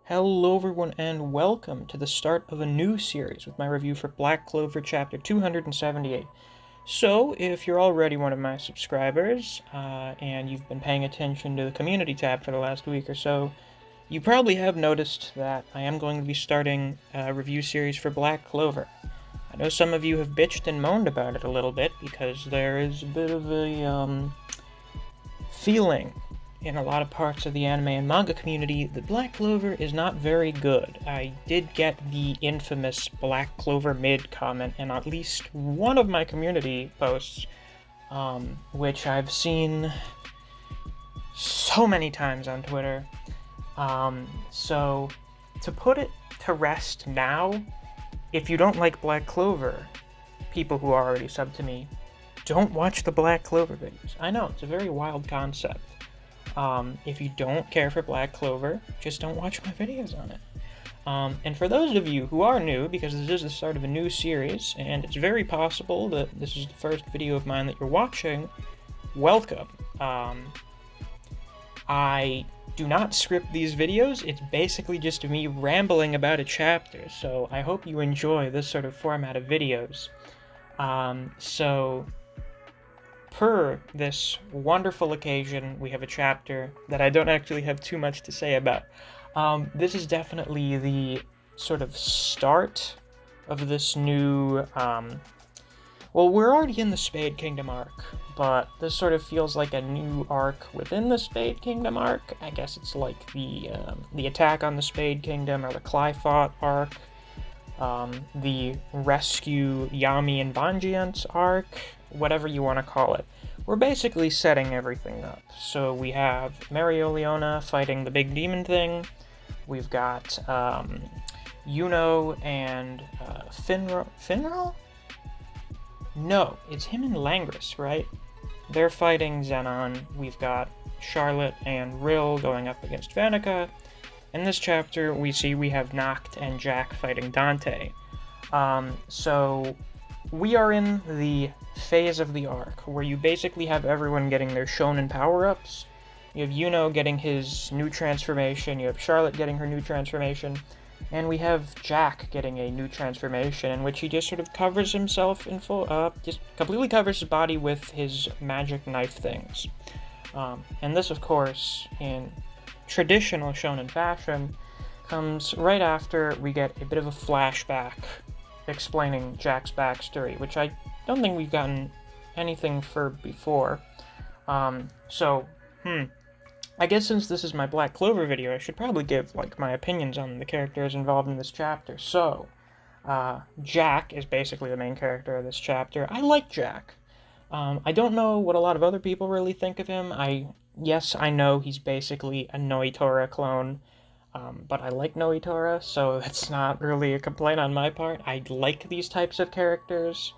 Hello everyone and welcome to the start of a new series with my review for Black Clover chapter 278. So, if you're already one of my subscribers, and you've been paying attention to the community tab for the last week or so, you probably have noticed that I am going to be starting a review series for Black Clover. I know some of you have bitched and moaned about it a little bit because there is a bit of a, feeling in a lot of parts of the anime and manga community that Black Clover is not very good. I did get the infamous Black Clover mid comment in at least one of my community posts, which I've seen so many times on Twitter. So, to put it to rest now, if you don't like Black Clover, people who are already subbed to me, don't watch the Black Clover videos. I know, it's a very wild concept. If you don't care for Black Clover, just don't watch my videos on it. And for those of you who are new, because this is the start of a new series, and it's very possible that this is the first video of mine that you're watching, welcome. I do not script these videos, it's basically just me rambling about a chapter, so I hope you enjoy this sort of format of videos. Per this wonderful occasion, we have a chapter that I don't actually have too much to say about. This is definitely the sort of start of this new, well, we're already in the Spade Kingdom arc, but this sort of feels like a new arc within the Spade Kingdom arc. I guess it's like the attack on the Spade Kingdom, or the Clyfot arc, the rescue Yami and Vangiant arc, whatever you want to call it. We're basically setting everything up. So we have Marioleona fighting the big demon thing. We've got Yuno and Finral? No, it's him and Langris, right? They're fighting Zenon. We've got Charlotte and Rill going up against Vanica. In this chapter, we have Noct and Jack fighting Dante. So we are in the phase of the arc where you basically have everyone getting their shonen power-ups. You have Yuno getting his new transformation, you have Charlotte getting her new transformation, and we have Jack getting a new transformation in which he just sort of covers himself in full, just completely covers his body with his magic knife things. And this, of course, in traditional shonen fashion, comes right after we get a bit of a flashback explaining Jack's backstory, which I don't think we've gotten anything for before. I guess since this is my Black Clover video, I should probably give, my opinions on the characters involved in this chapter. So, Jack is basically the main character of this chapter. I like Jack. I don't know what a lot of other people really think of him. Yes, I know he's basically a Noitora clone, but I like Noitora, so that's not really a complaint on my part. I like these types of characters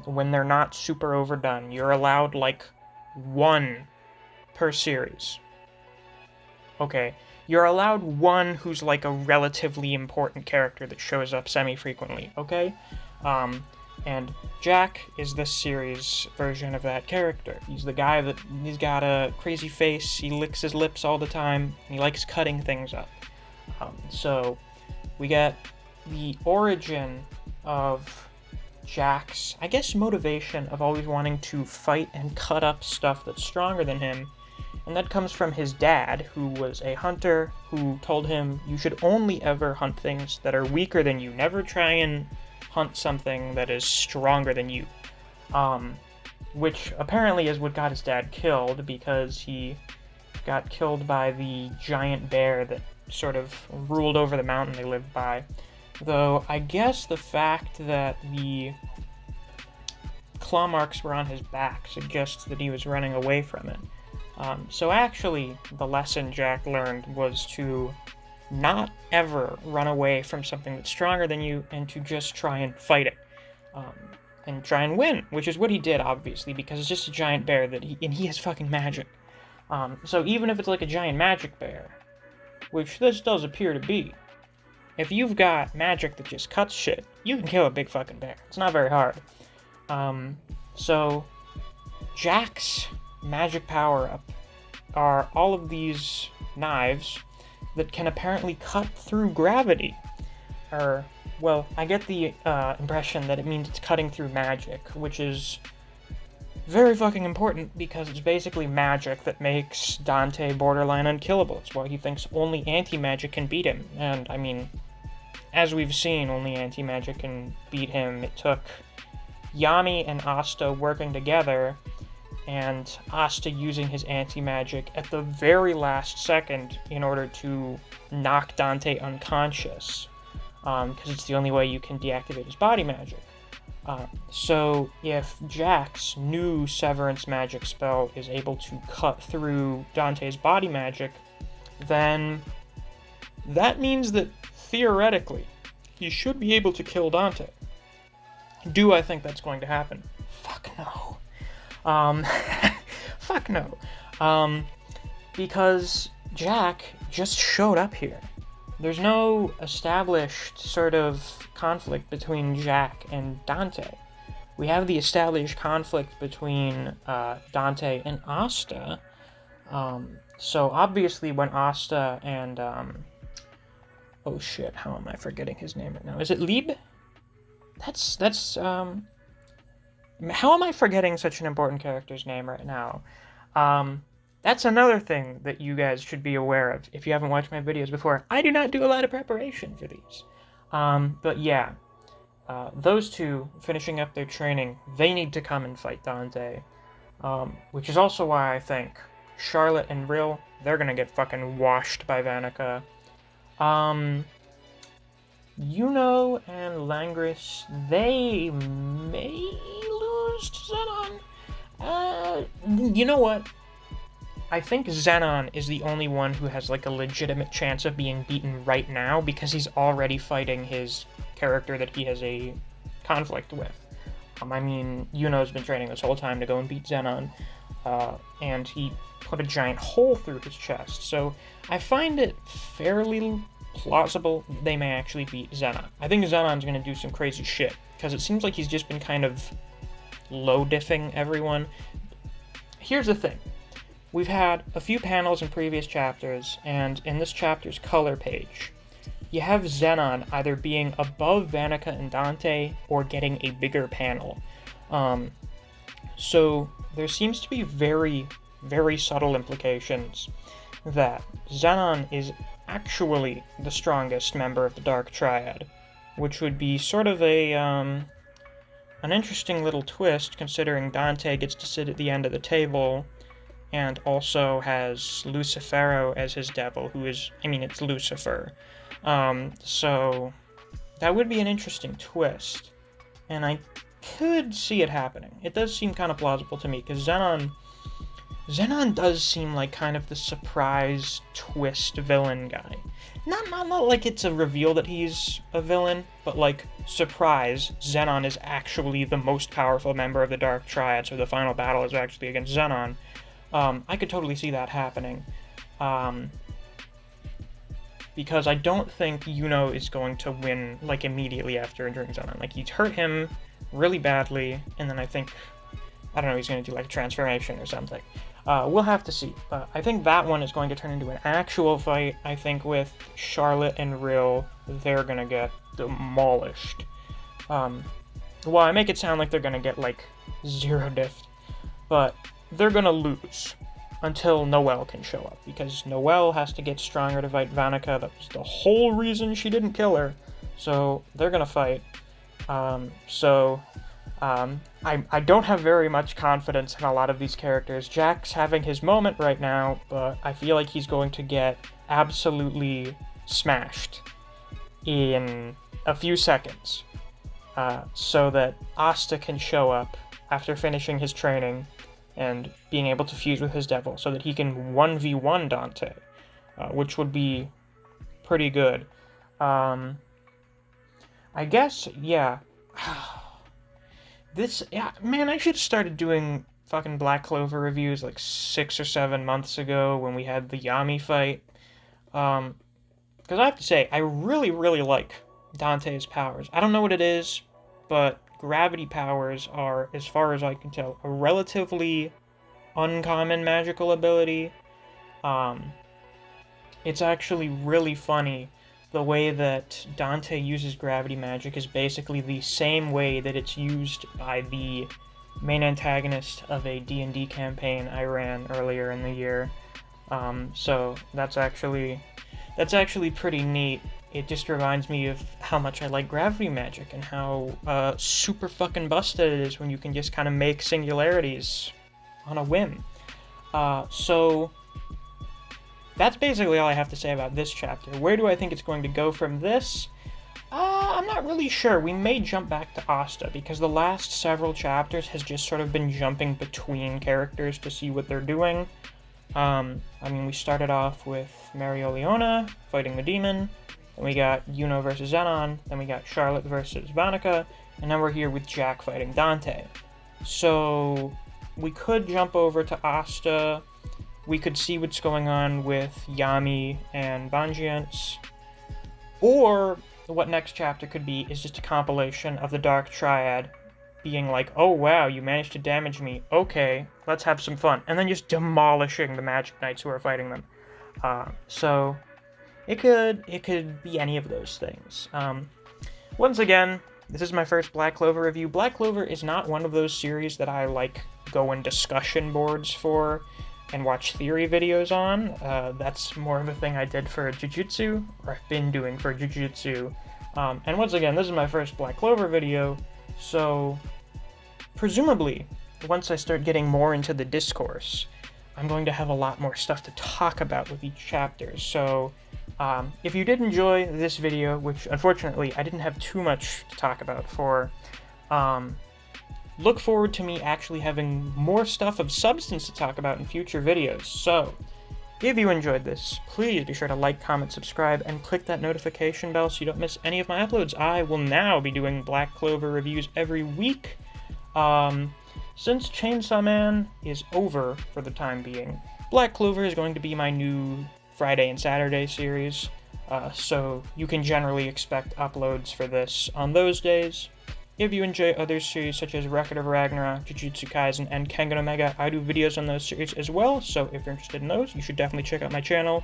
when they're not super overdone. You're allowed, one per series. Okay, you're allowed one who's, a relatively important character that shows up semi-frequently, okay? And Jack is this series' version of that character. He's the guy that, he's got a crazy face, he licks his lips all the time, and he likes cutting things up. So, we get the origin of Jack's, I guess, motivation of always wanting to fight and cut up stuff that's stronger than him, and that comes from his dad, who was a hunter, who told him, you should only ever hunt things that are weaker than you, never try and hunt something that is stronger than you. Which apparently is what got his dad killed, because he got killed by the giant bear that sort of ruled over the mountain they lived by. Though, I guess the fact that the claw marks were on his back suggests that he was running away from it. So actually, the lesson Jack learned was to not ever run away from something that's stronger than you, and to just try and fight it. And try and win, which is what he did, obviously, because it's just a giant bear and he has fucking magic. So even if it's like a giant magic bear, which this does appear to be, if you've got magic that just cuts shit, you can kill a big fucking bear. It's not very hard. So Jack's magic power-up are all of these knives that can apparently cut through gravity. Or, well, I get the impression that it means it's cutting through magic, which is very fucking important because it's basically magic that makes Dante borderline unkillable. It's why he thinks only anti-magic can beat him. And, I mean, as we've seen, only anti-magic can beat him. It took Yami and Asta working together, and Asta using his anti-magic at the very last second in order to knock Dante unconscious, because it's the only way you can deactivate his body magic. So if Jack's new Severance magic spell is able to cut through Dante's body magic, then that means that, theoretically, he should be able to kill Dante. Do I think that's going to happen? Fuck no. Fuck no. Because Jack just showed up here. There's no established sort of conflict between Jack and Dante. We have the established conflict between Dante and Asta. So obviously when Asta and oh shit, how am I forgetting his name right now? Is it Lieb? That's how am I forgetting such an important character's name right now? That's another thing that you guys should be aware of if you haven't watched my videos before. I do not do a lot of preparation for these. But yeah, those two finishing up their training, they need to come and fight Dante. Which is also why I think Charlotte and Rill, they're gonna get fucking washed by Vanica. Yuno and Langris, they may lose to Xenon. You know what? I think Xenon is the only one who has, like, a legitimate chance of being beaten right now, because he's already fighting his character that he has a conflict with. I mean, Yuno's been training this whole time to go and beat Xenon, and he put a giant hole through his chest, so I find it fairly plausible they may actually beat Xenon. I think Xenon's gonna do some crazy shit, because it seems like he's just been kind of low-diffing everyone. Here's the thing. We've had a few panels in previous chapters, and in this chapter's color page, you have Xenon either being above Vanica and Dante, or getting a bigger panel. So there seems to be very, very subtle implications that Xenon is actually the strongest member of the Dark Triad, which would be sort of a, an interesting little twist, considering Dante gets to sit at the end of the table, and also has Lucifero as his devil, who is, I mean, it's Lucifer. So that would be an interesting twist, and I could see it happening. It does seem kind of plausible to me, because Xenon does seem like kind of the surprise twist villain guy. Not like it's a reveal that he's a villain, but like, surprise, Xenon is actually the most powerful member of the Dark Triad, so the final battle is actually against Xenon. I could totally see that happening. Because I don't think Yuno is going to win, like, immediately after injuring Xenon. Like, he's hurt him really badly, and then I think, I don't know, he's going to do, like, a transformation or something. We'll have to see. But I think that one is going to turn into an actual fight. I think with Charlotte and Rill, they're going to get demolished. Well, I make it sound like they're going to get, like, zero diff, but they're gonna lose until Noelle can show up, because Noelle has to get stronger to fight Vanica. That was the whole reason she didn't kill her. So they're gonna fight. I don't have very much confidence in a lot of these characters. Jack's having his moment right now, but I feel like he's going to get absolutely smashed in a few seconds, so that Asta can show up after finishing his training and being able to fuse with his devil, so that he can 1v1 Dante, which would be pretty good. I guess, yeah. Man, I should have started doing fucking Black Clover reviews like 6 or 7 months ago when we had the Yami fight. Because I have to say, I really, really like Dante's powers. I don't know what it is, but gravity powers are, as far as I can tell, a relatively uncommon magical ability. It's actually really funny. The way that Dante uses gravity magic is basically the same way that it's used by the main antagonist of a D&D campaign I ran earlier in the year. So that's actually pretty neat. It just reminds me of how much I like gravity magic and how super fucking busted it is when you can just kind of make singularities on a whim. So that's basically all I have to say about this chapter. Where do I think it's going to go from this? I'm not really sure. We may jump back to Asta, because the last several chapters has just sort of been jumping between characters to see what they're doing. I mean, we started off with Marioliona fighting the demon, then we got Yuno versus Zenon, then we got Charlotte versus Vanica, and now we're here with Jack fighting Dante. So, we could jump over to Asta, we could see what's going on with Yami and Banjiance, or what next chapter could be is just a compilation of the Dark Triad being like, oh wow, you managed to damage me, okay, let's have some fun, and then just demolishing the Magic Knights who are fighting them. So, it could be any of those things. Once again, this is my first Black Clover review. Black Clover is not one of those series that I, like, go in discussion boards for and watch theory videos on. That's more of a thing I did for Jujutsu, or I've been doing for Jujutsu. And once again, this is my first Black Clover video, so presumably, once I start getting more into the discourse, I'm going to have a lot more stuff to talk about with each chapter. So if you did enjoy this video, which unfortunately I didn't have too much to talk about for, look forward to me actually having more stuff of substance to talk about in future videos. So, if you enjoyed this, please be sure to like, comment, subscribe, and click that notification bell so you don't miss any of my uploads. I will now be doing Black Clover reviews every week. Since Chainsaw Man is over for the time being, Black Clover is going to be my new Friday and Saturday series, so you can generally expect uploads for this on those days. If you enjoy other series such as Record of Ragnarok, Jujutsu Kaisen, and Kengan Omega, I do videos on those series as well, so if you're interested in those, you should definitely check out my channel.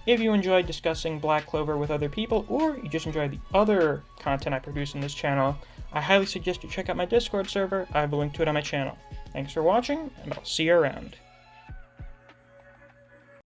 If you enjoy discussing Black Clover with other people, or you just enjoy the other content I produce in this channel, I highly suggest you check out my Discord server. I have a link to it on my channel. Thanks for watching, and I'll see you around.